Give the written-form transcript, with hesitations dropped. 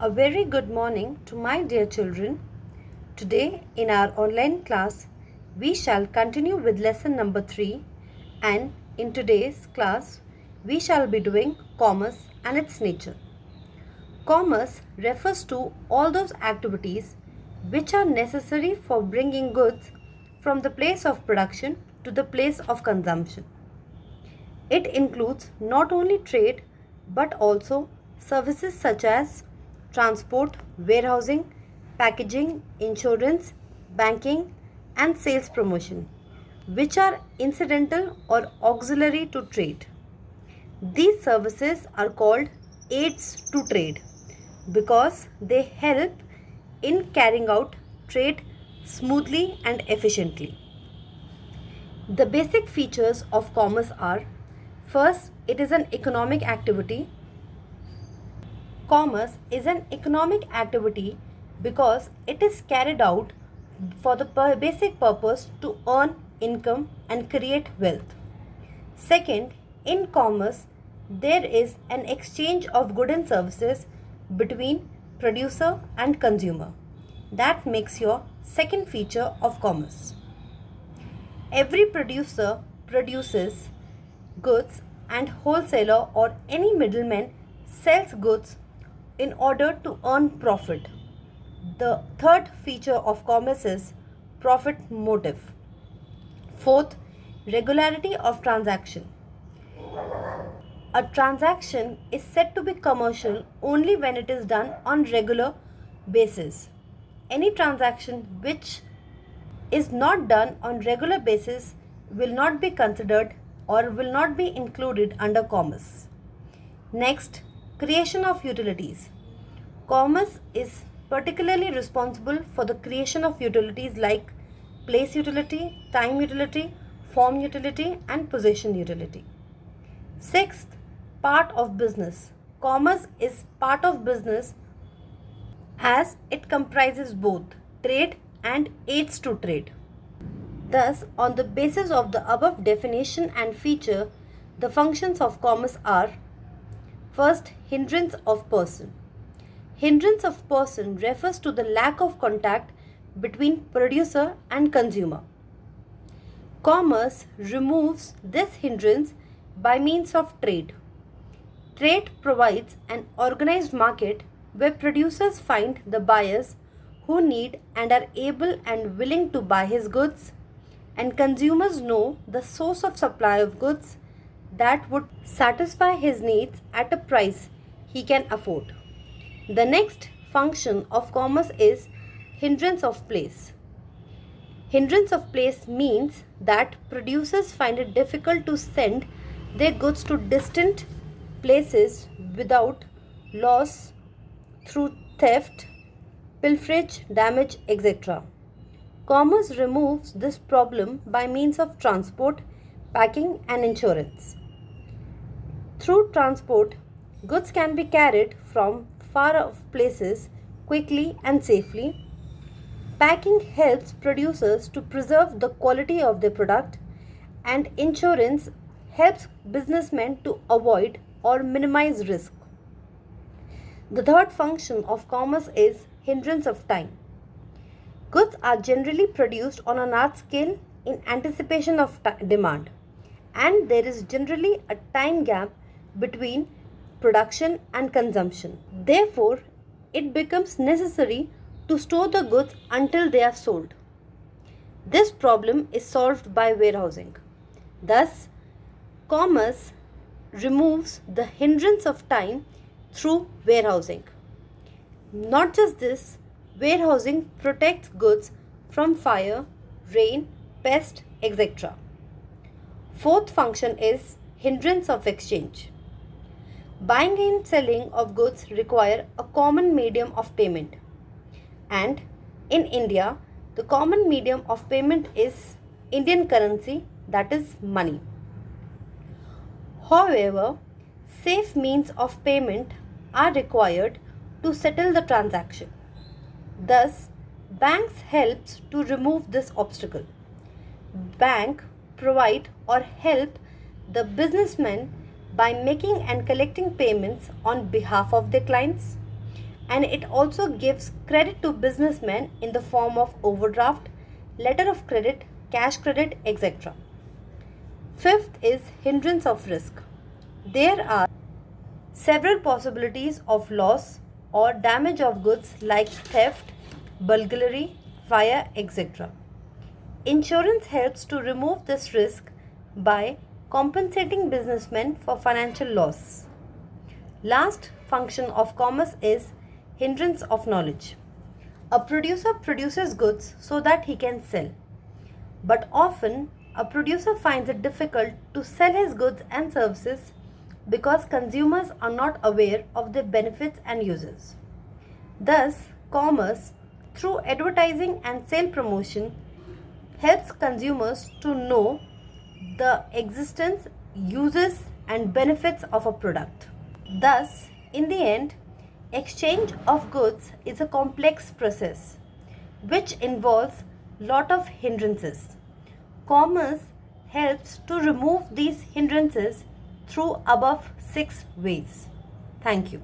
A very good morning to my dear children. Today, in our online class, we shall continue with lesson number 3, and in today's class, we shall be doing commerce and its nature. Commerce refers to all those activities which are necessary for bringing goods from the place of production to the place of consumption. It includes not only trade but also services such as transport, warehousing, packaging, insurance, banking, and sales promotion, which are incidental or auxiliary to trade. These services are called aids to trade because they help in carrying out trade smoothly and efficiently. The basic features of commerce are: first, it is an economic activity. Commerce is an economic activity because it is carried out for the basic purpose to earn income and create wealth. Second, in commerce, there is an exchange of goods and services between producer and consumer. That makes your second feature of commerce. Every producer produces goods and wholesaler or any middleman sells goods in order to earn profit. The third feature of commerce is profit motive. Fourth, regularity of transaction. A transaction is said to be commercial only when it is done on regular basis. Any transaction which is not done on regular basis will not be considered or will not be included under commerce. Next, creation of utilities. Commerce is particularly responsible for the creation of utilities like place utility, time utility, form utility, and possession utility. Sixth, part of business. Commerce is part of business as it comprises both trade and aids to trade. Thus, on the basis of the above definition and feature, the functions of commerce are: first, hindrance of person. Hindrance of person refers to the lack of contact between producer and consumer. Commerce removes this hindrance by means of trade. Trade provides an organized market where producers find the buyers who need and are able and willing to buy his goods, and consumers know the source of supply of goods that would satisfy his needs at a price he can afford. The next function of commerce is hindrance of place. Hindrance of place means that producers find it difficult to send their goods to distant places without loss through theft, pilferage, damage, etc. Commerce removes this problem by means of transport, packing, and insurance. Through transport, goods can be carried from far off places quickly and safely. Packing helps producers to preserve the quality of their product, and insurance helps businessmen to avoid or minimize risk. The third function of commerce is hindrance of time. Goods are generally produced on a large scale in anticipation of demand, and there is generally a time gap between production and consumption. Therefore, it becomes necessary to store the goods until they are sold. This problem is solved by warehousing. Thus, commerce removes the hindrance of time through warehousing. Not just this, warehousing protects goods from fire, rain, pest, etc. Fourth function is hindrance of exchange. Buying and selling of goods require a common medium of payment, and in India, the common medium of payment is Indian currency, that is money. However, safe means of payment are required to settle the transaction. Thus, banks helps to remove this obstacle. Bank provide or help the businessmen by making and collecting payments on behalf of their clients. and it also gives credit to businessmen in the form of overdraft, letter of credit, cash credit, etc. Fifth is hindrance of risk. There are several possibilities of loss or damage of goods like theft, burglary, fire, etc. Insurance helps to remove this risk by compensating businessmen for financial loss. Last function of commerce is hindrance of knowledge. A producer produces goods so that he can sell. But often, a producer finds it difficult to sell his goods and services because consumers are not aware of their benefits and uses. Thus, commerce, through advertising and sale promotion, helps consumers to know the existence, uses, and benefits of a product. Thus, in the end, exchange of goods is a complex process which involves lot of hindrances. Commerce helps to remove these hindrances through above 6 ways. Thank you.